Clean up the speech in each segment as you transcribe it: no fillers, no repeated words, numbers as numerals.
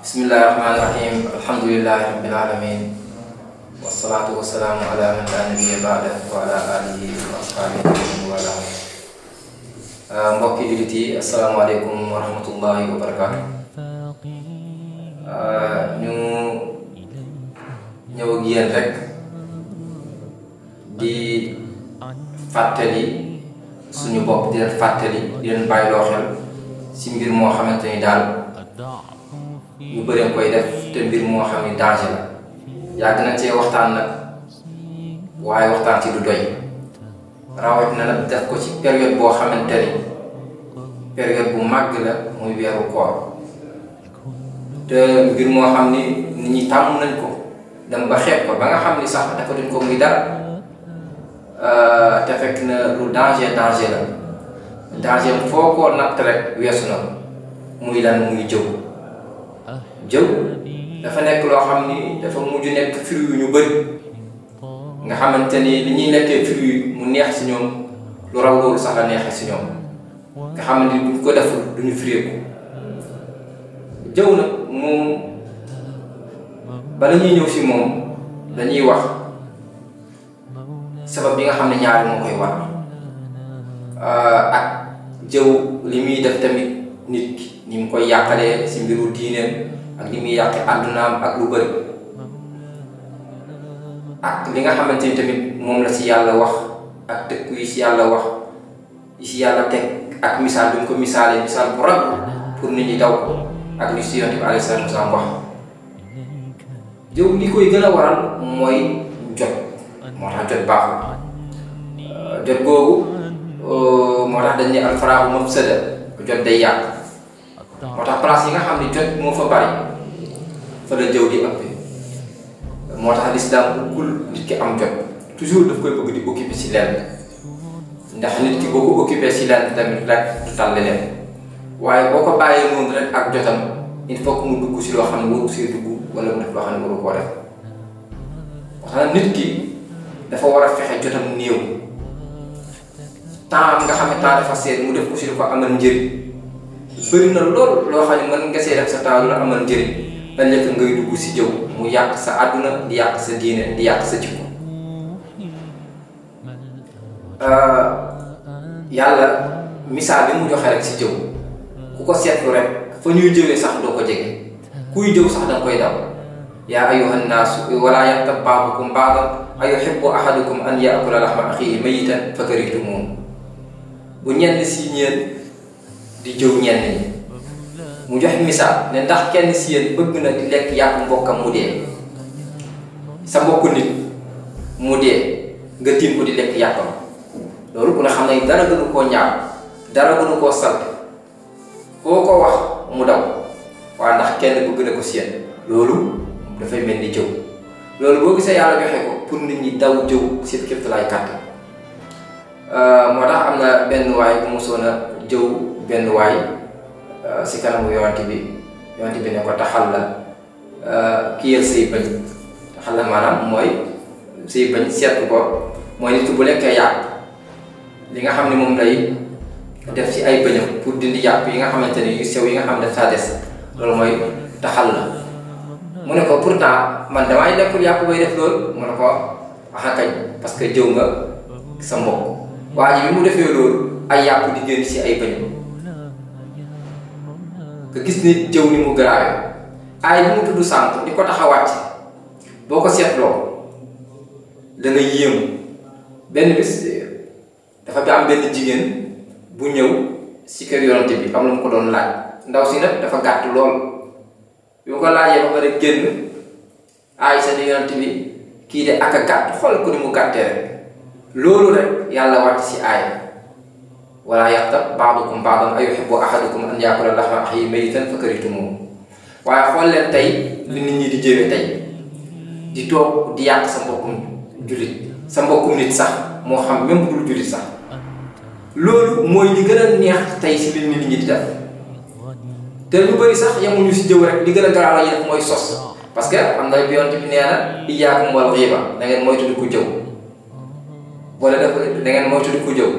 Bismillahirrahmanirrahim. Alhamdulillahi rabbil alamin. Wassalatu wassalamu ala man la nabiyya ba'da wa ala alihi wa ashabihi wa ala. Mbokki jullit yi, asalaamaaleykum wa rahmatullahi wa barakaatu. Ñu ñëw ak yéen rek di fàttali suñu bopp, di leen fàttali, di leen bàyyiloo xel si mbir moo xamante ni daal ñu bëri koy def te mbir moo xam ni danger la. yàgg na cee waxtaan nag, waaye waxtaan ci du doy, rawatina nag def ko ci période boo xamante ni période bu màgg la, muy weeru koor. te mbir moo xam ni nit ñi tàmm nañ ko dem ba xeeb ko ba nga xam ni sax dafa duñ ko muy dara, te fekk na lu danger la. danger foo ko natt rek weesu na muy lan, muy jëw dafa nekk loo xam ni dafa mujj nekk fruit yu ñu bëri nga xamante ni li ñuy nekkee fruit mu neex si ñoom lu raw loolu sax la neexee si ñoom, nga xamante ni buñ ko deful duñu friiku. jëw nag moom bala ñuy ñëw si moom dañuy wax sabab bi nga xam ne ñaari moo koy war ak jëw li muy def tamit nit ki ni mu koy yàqalee si mbiru diineem ak li muy yàqe àddunaam ak lu bëri, ak li nga xamante ni tamit moom la si yàlla wax ak dëkk yi si yàlla wax yi si yàlla teg ak misaal bi mu ko misaalee misaal bu rab pour nit ñi daw ko, ak li si yonent bi alayhi salaatu wasalaam wax. jëw li koy gën a waral mooy jot, moo tax jot baaxul. jot googu moo tax dañ ne alfaraaxu mafsada, jot day yàq. moo tax place yi nga xam ne jot moo fa bari fa la jëw di ëpp. moo tax lislaam buggul nit ki am jot, toujours daf koy bëgg di occupé si lenn, ndax nit ki boo ko occupé si lenn tamit rek du tàll leen. waaye boo ko bàyyee noonu rek ak jotam, il faut que mu dugg si loo xam ne waru see dugg, wala mu def loo xam ne waru koo def. wax nit ki dafa war a fexe jotam néew, temps nga xam ne temps dafa seet mu def ko si lu ko amal njëriñ. bëri na lool loo xam ne mën nga see def sa temps lu la amal njëriñ, dañ lekk ngay dugg si jëw mu yàq sa àdduna, di yàq sa diine, di yàq sa jikko. yàlla misaal bi mu joxe rek si jëw, ku ko seetlu rek fa ñuy jëwee sax doo ko jege, kuy jëw sax danga koy daw. yaa ayyuhan naasu wala yaxtab ba'dukum ba'dan ayuhibbu ahadukum an ya'kula lahma axiihi mayyitan fakarihtumuuh. bu ñenn si ñeen di jëw ñenn ñi, mu jox misaal ne ndax kenn si yéen bëgg na di lekk yàpp mbokkam mu dee, sa mbokku nit mu dee nga tiim ko di lekk yàppam. loolu ku ne xam ne dara gënu koo ñaaw, dara gënu koo salte, koo ko wax mu daw. waaye ndax kenn bëgg na ko si yéen, loolu dafay mel ni jëw. loolu boo gisee yàlla joxe ko pour nit ñi daw jëw seen kéemtalaay kàttan. moo tax am na benn waay bu mosoon a jëw benn waay si kanamu yonent bi ne ko taxal la kiyal say bëñ. taxal la maanaam mooy say bëñ seetlu ko, mooy nit ki bu lekkee yàpp li nga xam ne moom lay def ci ay bëñam pour dindi yàpp yi nga xamante ne yu sew yi nga xam ne daf saa des, loolu mooy taxal la. mu ne ko pourtant man damay lekkul yàpp bay def loolu. mu ne ko axa kañ, parce que jëw nga sa mbokk. waa ji bi mu defee loolu ay yàpp di génn ci ay bëñam, nga gis ni jëw ni mu garaawee. ay bi mu tudd sànq di ko tax a wàcc, boo ko seetloo da nga yéemu. benn bis dafa bi am benn jigéen bu ñëw si kër yonante bi am lu mu ko doon laaj. ndaw si nag dafa gàtt lool, bi mu ko laajee ba pare génn ay sa yonante bi kii de ak a gàtt, xool ko ni mu gàttee rek. loolu rek yàlla wàcc si aaya wala yaxtab ba'dukum ba'dan ayuhibbu ahadukum an ya'kula lahma axiihi mayyitan fakarihtumuuh. waaye xool leen tey li nit ñi di jëwee tey, di toog di yàq sa mbokkum jullit, sa mbokkum nit sax moo xam même bu dul jullit sax. loolu mooy li gën a neex tey si li nit ñi di def. te lu bëri sax yemuñu si jëw rek, li gën a garaaw la ñuy def mooy sos. parce que am na yonent bi nee na iyyaakum wal ghiiba, da ngeen moytu di ko jëw. wala dafa da ngeen moytu di ko jëw.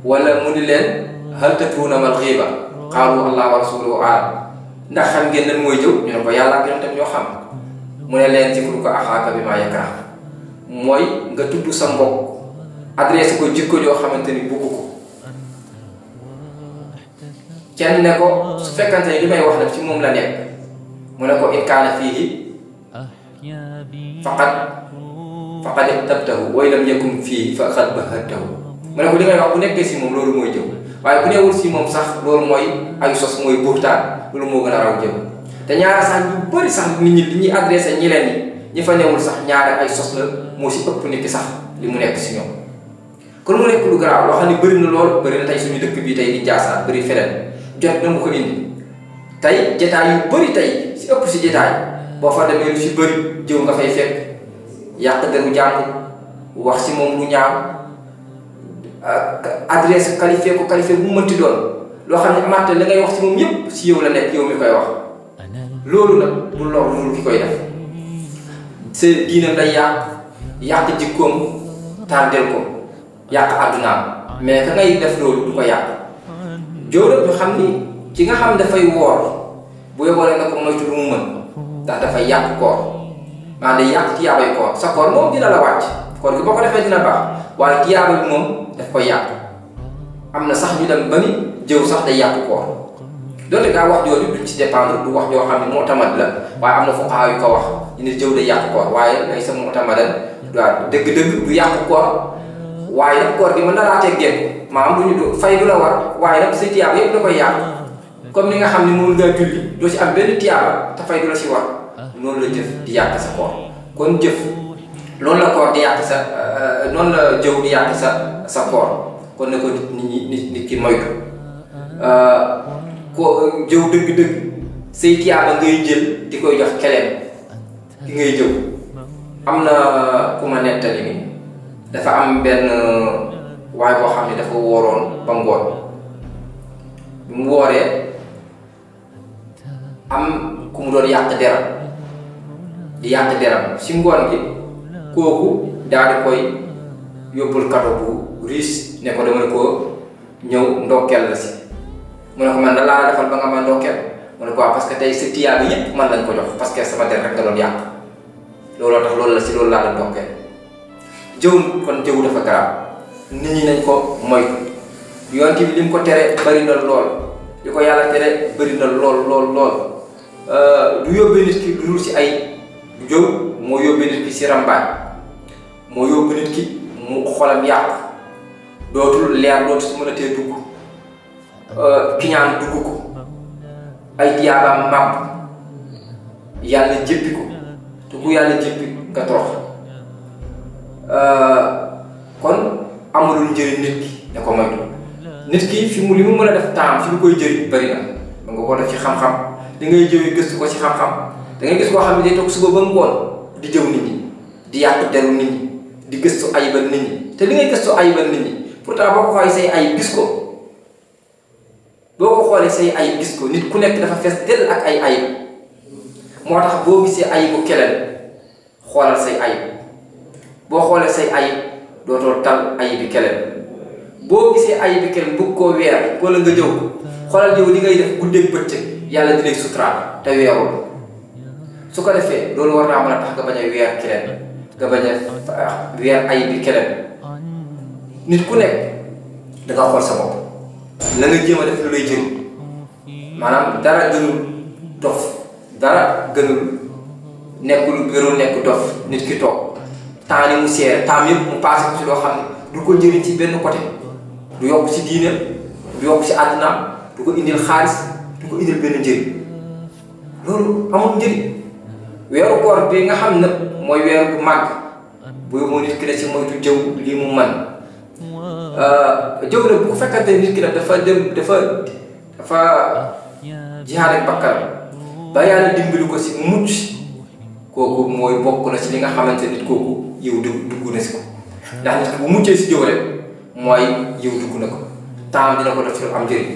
wala mu ni leen hal tadruuna mal ghiiba qaalu allaahu wa rasuluhu a'lam. ndax xam ngeen lan mooy jëw ñu ne ko yàlla ak yonentam ñoo xam mu ne leen zikruka axaaka bimaa yakrah mooy nga tudd sa mbokk adressé ko jikko joo xamante ni bugg ko kenn ne ko su fekkante ni li may wax nag ci moom la nekk mu ne ko in kaana fiihi faqad ibtabtahu wa in lam yakun fiihi faqad bahatahu mu ne ko li may wax bu nekkee si moom loolu mooy jëw waaye bu neewul si moom sax loolu mooy ay sos mooy buxtaan loolu moo gën a raw jëw te ñaara sax ñu bëri sax nit ñi li ñuy adressé ñi leen ñi fa newul sax ñaara ay sos la moo si ëpp nit ki sax li mu nekk si ñoom kon mu nekk lu garaaw loo xam ne bëri na lool bëri na tey suñu dëkk bi tey di Njaasaan bëri feneen jot na mu ko indi tey jataay yu bëri tey si ëpp si jataay boo fa demee lu si bëri jëw nga fay fekk yàq deru jàmbur wax si moom lu ñaaw adresse qualifié ko qualifié bu mu mënti doon loo xam ne amaat la ngay wax si moom yépp si yow la nekk yow mi koy wax loolu nag bu lor loolu ki koy def sa diina lay yàq jikkoom tardel ko yàq àddunaam mais ka ngay def loolu du ko yàq jëw la ñu xam ni ki nga xam dafay woor bu yóbboole nga ko moytu lu mu mën ndax dafay yàq koor maa day yàq tiyaabay koor sa koor moom dina la wàcc koor gi boo ko defee dina baax waaye tiyaaba bi moom daf koy yàq am na sax ñu dem ba ni jëw sax day yàq koor doonte gaa wax jooju duñ ci dépendre du wax joo xam ne moo tamat la waaye am na fuqahaa yu ko wax ñu ne jëw day yàq koor waaye lay sa moo tamadan waaw dëgg-dëgg du yàq koor waaye nag koor gi mën na laa teggee maanaam du ñu fay du la war waaye nag sa tiyaaba yëpp da koy yàq comme ni nga xam ne moom ngaa julli doo ci am benn tiyaaba te fay du la si war noonu la jëf di yàq sa koor kon jëf loolu la koor di yàq sa noonu la jëw di yàq sa koor kon ne ko nit ki moytu ko jëw dëgg-dëgg say tiyaaba ngay jël di koy jox keleem ki ngay jëw am na ku ma nettali ni dafa am benn waaye boo xam ne dafa wooroon ba ngoon bi mu wooree am ku mu doon yàq deram di yàq deram si ngoon gi kooku daal di koy yóbbul cadeau bu riche ne ko dama ko ñëw ndokkeel la si mu ne ko man da laa defal ba nga ma ndokkeel mu ne ko parce que tey sa tiyaaba yépp man lañ ko jox parce que sama der rek nga doon yàq looloo tax loolu la si loolu laa la ndokkeel jëw kon jëw dafa garaaw nit ñi nañ ko moytu yonent bi li mu ko tere bari na lool li ko yàlla tere bari na lool du yóbbee nit ki lu dul si ay jëw moo yóbbee nit ki si rambaay moo yóbbu nit ki mu xolam yàq dootul leer dootul si mën a tee dugg kiñaan dugg ko ay tiyaabaam màbb yàlla jéppi ko te ku yàlla jéppi nga torox kon amulul njëriñ nit ki ne ko moytu nit ki fi mu li mu mën a def temps fi lu koy jëriñ bari na da nga ko def ci xam-xam da ngay jëwee gëstu ko ci xam-xam da ngay gis koo xam ne day toog suba ba ngoon di jëw nit ñi di yàq deru nit ñi di gëstu ayibal nit ñi te li ngay gëstu ayibal nit ñi pourtant boo ko xoolee say ayib gis ko boo ko xoolee say ayib gis ko nit ku nekk dafa fees dell ak ay ayib moo tax boo gisee ayibu keneen xoolal say ayib boo xoolee say ayib dootoo tal ayibi keneen boo gisee ayibi keneen bëgg koo weer wala nga jëw xoolal jëw li ngay def guddeeg bëccëg yàlla di lay suturaal te weerul su ko defee loolu war naa mën a tax nga bañ a weer keneen nga bañ a weer ayibi keneen nit ku nekk da nga xool sa bopp la nga jéem a def lu lay jëriñ maanaam dara gënul dof dara gënul nekk dof nit ki toog temps ni mu seere temps yëpp mu passé ko ci loo xam ne du ko jëriñ ci benn côté du yokk ci diine du yokk ci àddunaam du ko indil xaalis du ko indil benn njëriñ loolu amul njëriñ weeru koor bi nga xam ne mooy weer bu màgg booy moo nit ki da ci moytu jëw lii mu man jëw nag bu ko fekkante nit ki nag dafa jihaad ak bakkan ba yàlla dimbali ko si mucc kooku mooy bokk na ci li nga xamante nit kooku yow dugg na si ko ndax nit ki bu muccee si jëw rek mooy yow dugg na ko temps dina ko def ci lu am njëriñ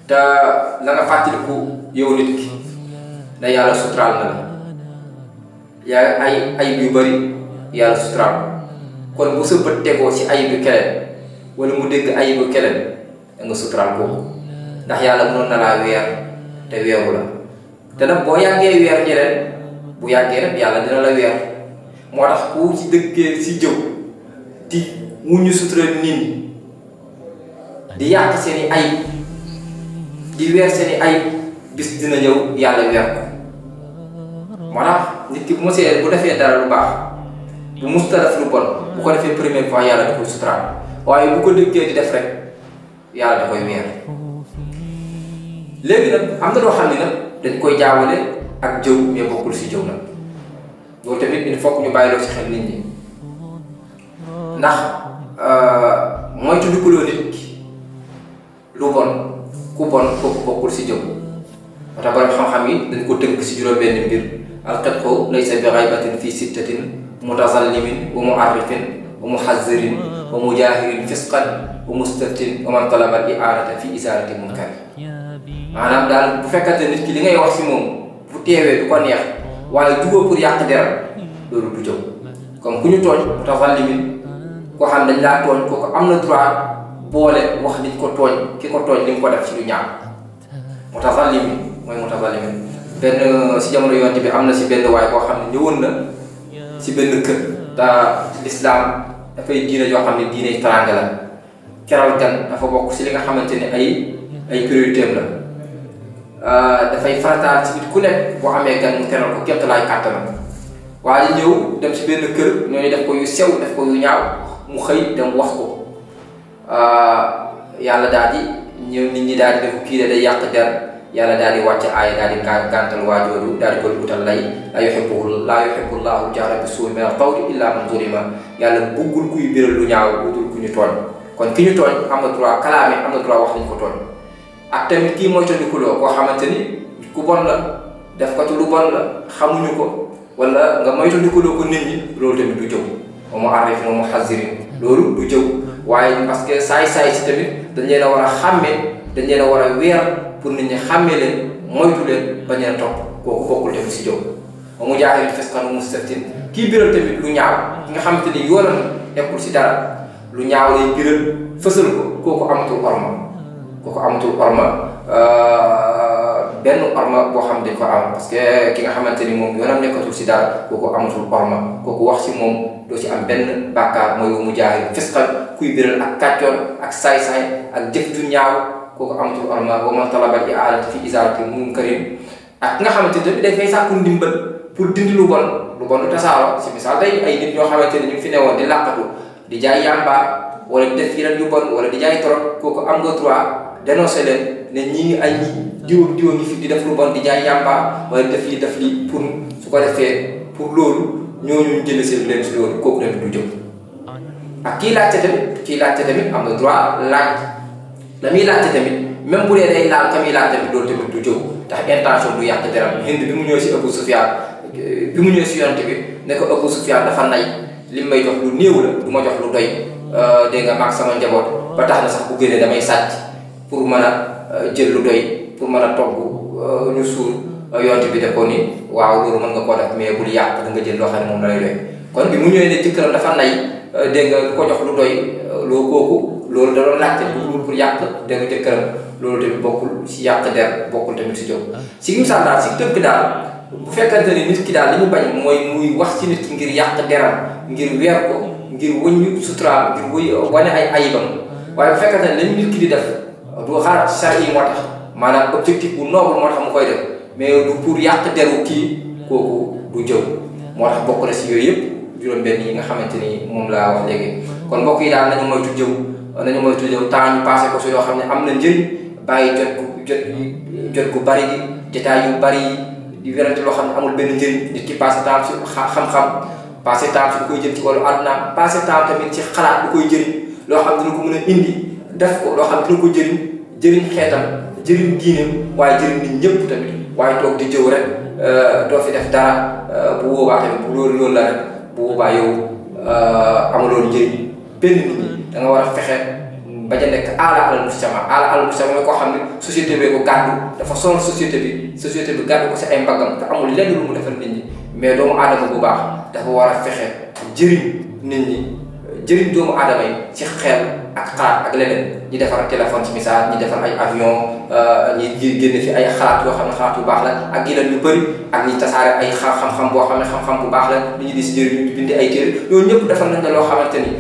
te la nga fàttaliku yow nit ki da yàlla suturaal na la yaa ay yu bari yàlla suturaal kon bu sa bët tegoo ci ayibu keneen wala mu dégg ayibu keneen da nga suturaal kooku ndax yàlla mënoon na laa weer te weeru la te nag boo yàggee weer ñeneen bu yàggee rek yàlla dina la weer moo tax ku ci dëggee si jëw di wuñu sutura nit ñi di yàq seeni ayib di weer seeni ayib bis dina ñëw yàlla weer ko moo tax nit ki bu mosee bu defee dara lu baax bu musta def lu bon bu ko defee première fois yàlla da koy suturaal waaye bu ko dëggee di def rek yàlla da koy weer léegi nag am na loo xam ne nag dañ koy jaawale ak jëw mais bokkul si jëw nag loolu tamit il faut que ñu bàyyiloo si xel nit ñi ndax mooy tuddukuloo nit ki lu bon ku bon kooku bokkul si jëw moo tax borom xam-xam yi dañ ko tënk si juróom-benn mbir alqit'u laysa bi ghaybatin fi sittatin mutazallimin wa mu'arrifin wa muhazzirin wa mujahirin fisqan wa mustaftin wa man talaba al-i'anata fi izalati munkar maanaam daal bu fekkante nit ki li ngay wax si moom bu teewee du ko neex waaye jugoo pour yàq deram loolu du jëw comme ku ñu tooñ mutazallimin koo xam dañ laa tooñ kooku am na droit boole wax nit ko tooñ ki ko tooñ li mu ko def ci lu ñaaw mutazallimin mooy mutazallimin benn si jamono yonte bi am na si benn waay boo xam ne ñëwoon na si benn kër te l'islam dafay diine yoo xam ne diine teraanga la keral gan dafa bokk si li nga xamante ne ay priorité la dafay farataal si nit ku nekk boo amee gan mu teral ko képp laay kàttanam waaye ñëw dem si benn kër ñooñu def ko yu sew def ko yu ñaaw mu xëy dem wax ko yàlla daal di ñëw nit ñi daal di def kii de day yàq der yàlla daal di wàcc aaya daal di gàntal waajooju daal di koy utal lay laa yuhibbu llaahu jahra bis-suu'i mina al-qawli illaa man zulima yàlla buggul kuy biral lu ñaaw lu dul ku ñu tooñ kon ki ñu tooñ am na droit kalaame am na droit wax nañu ko tooñ ak tamit kii mooy tondikuloo koo xamante ni ku bon la def ko ci lu bon la xamuñu ko wala nga moytu ndikuloo ko nit ñi loolu tamit du jëw wa mu'arrifin wa muhazzirin loolu du jëw waaye parce que saay-saay si tamit dañ leen a war a xàmmee dañ leen a war a weer pour nit ñi xàmmee leen moytu leen bañ leen topp kooku bokkul tamit si jëw wa mujaahidin fisqan wa mustaftin kii biral tamit lu ñaaw ki nga xamante ni yoonam nekkul si dara lu ñaaw lay biral fësal ko kooku amatul orma kooku amatul orma benn orma boo xam dañ ko am parce que ki nga xamante ni moom yoonam nekkatul si dara kooku amatul orma kooku wax si moom doo ci am benn bàkkaar mooy mu jaahil fisqal kuy biral ak kàccoon ak saay-saay ak jëf ju ñaaw kooku amatul orma wa man talaba al-i'anata fi izalati munkarin ak nga xamante ni dafay sàkku ndimbal pour dindi lu bon lu tasaaroo si misaal tey ay nit ñoo xamante ni ñu fi newoon di làqatu di jaay yàmba wala di def yeneen yu bon wala di jaay torop kooku am nga droit dénoncer leen ne ñii ay diw ngi fi di def lu bon di jaay yàmba wala def lii pour su ko defee pour loolu ñooñu jënd seen leen si loolu kooku tamit du jëm ak kii laajte tamit am na droit laaj la muy laajte tamit même bu dee day laal ka muy laaj tamit loolu tamit du jëw tax intention du yàq deram Hind bi mu ñëw si Abu Sufyaan bi mu ñëw si yonent bi ne ko Abu Sufyaan dafa nay li may jox lu néew la du ma jox lu doy dégg nga maag sama njaboot ba tax na sax bu génnee damay sàcc pour mën a jël lu doy pour mën a togg ñu suur yonent bi def ko ni waaw loolu mën nga koo def mais bul yàq da nga jël loo xam ne moom la lay doy kon bi mu ñëwee ne jëkkëram dafa nay dégg nga ko jox lu doy loo kooku loolu da doon laajte pour yàq dégg nga jëkkëram loolu tamit bokkul si yàq der bokkul tamit si jóg si misaal daal si tënk daal bu fekkante ni nit ki daal li ñu bañ mooy muy wax ci nit ki ngir yàq deram ngir weer ko ngir wëññu suturaam ngir wane ay ayibam waaye bu fekkante ne lañu nit ki di def du xalaat sar yi moo tax maanaam objectif bu noble moo tax mu koy def mais du pour yàq deru kii kooku du jëw moo tax bokk na si yooyu yëpp juróom-benn yi nga xamante ni moom laa wax léegi kon mbokk yi daal nañu moytu jëw temps ñu passé ko si yoo xam ne am na njëriñ bàyyi jot gu bari gi détails yu bari di werante loo xam ne amul benn njëriñ nit ki passé temps si xam-xam passé temps si lu koy jël ci wàllu àdduna passé temps tamit ci xalaat lu koy jëriñ loo xam dina ko mën a indi def ko loo xam dina ko jëriñ xeetam jëriñ diineem waaye jëriñ nit ñëpp tamit waaye toog di jëw rek doo fi def dara bu boobaa tamit bu loolu la rek bu boobaa yow amuloo njëriñ benn nit ñi da nga war a fexe ba ja nekk alal mujtama mooy koo xam ne société bee ko gàddu dafa sonal société bi gàddu ko si ay mbaggam te amul lenn lu mu defal nit ñi mais doomu aadama bu baax dafa war a fexe jëriñ nit ñi jëriñ doomu aadama yi ci xel ak xalaat ak leneen ñi defar téléphone ci misaal ñi defar ay avion ñi génne fi ay xalaat yoo xam ne xalaat yu baax la ak yeneen yu bëri ak ñi tasaare ay xam-xam boo xam ne xam-xam bu baax la li ñu di si jëriñ ñu bind ay téere yooyu ñëpp defal nañ la loo xamante ni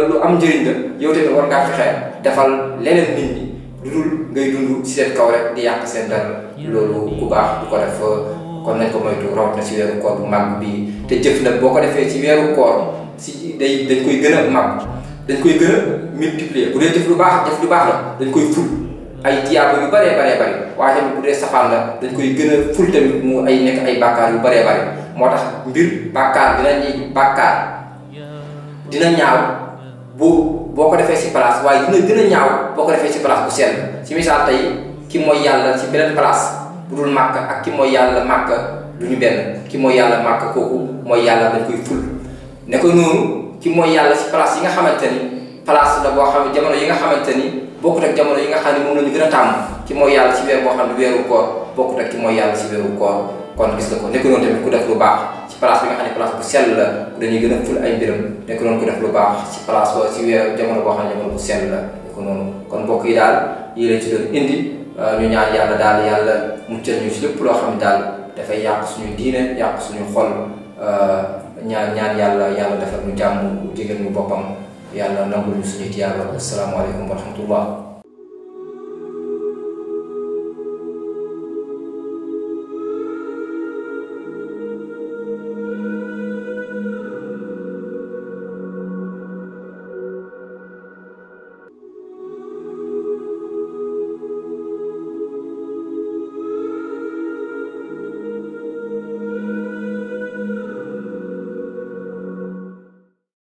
lu am njëriñ la yow tamit war ngaa fexe defal leneen nit ñi lu dul ngay dund ci seen kaw rek di yàq seen dara loolu ku baax du ko def kon nañ ko moytu rawat na ci weeru koor bu mag bi te jëf nag boo ko defee ci weeru koor si dañ koy gën a mag dañ koy gën a multiplier bu dee jëf lu baax la dañ koy ful ay tiyaaba yu baree bari waaye tamit bu dee safaan la dañ koy gën a ful tamit mu ay nekk ay bàkkaar yu baree bari moo tax mbir bàkkaar dina ñaaw boo ko defee si place waaye dina gën a ñaaw boo ko defee si place bu sell si misaal tey ki mooy yàlla si beneen place bu dul màkk ak ki mooy yàlla màkk du ñu benn ki mooy yàlla màkk kooku mooy yàlla dañ koy ful ne ko noonu ki mooy yàlla si place yi nga xamante ni place la boo xam ne jamono yi nga xamante ni bokkut ak jamono yi nga xam ne moom la ñu gën a tàmm ki mooy yàlla si weer boo xam ne weeru koor bokkut ak ki mooy yàlla si weeru koor kon gis nga ko nekk noonu tamit ku def lu baax ci place bi nga xam ne place bu sell la dañuy gën a ful ay mbiram nekk noonu ku def lu baax ci place ba si weer jamono boo xam ne jamono bu sell la nekk noonu kon mbokk yi daal yii lañ ci doon indi ñu ñaan yàlla daal yàlla muccal ñu si lépp loo xam ne daal dafay yàq suñu diine yàq suñu xol ñaan yàlla defal ñu jàmm jégal ñu boppam yàlla nangul ñu suñu tiyaaba asalaamaaleykum wa rahmatullah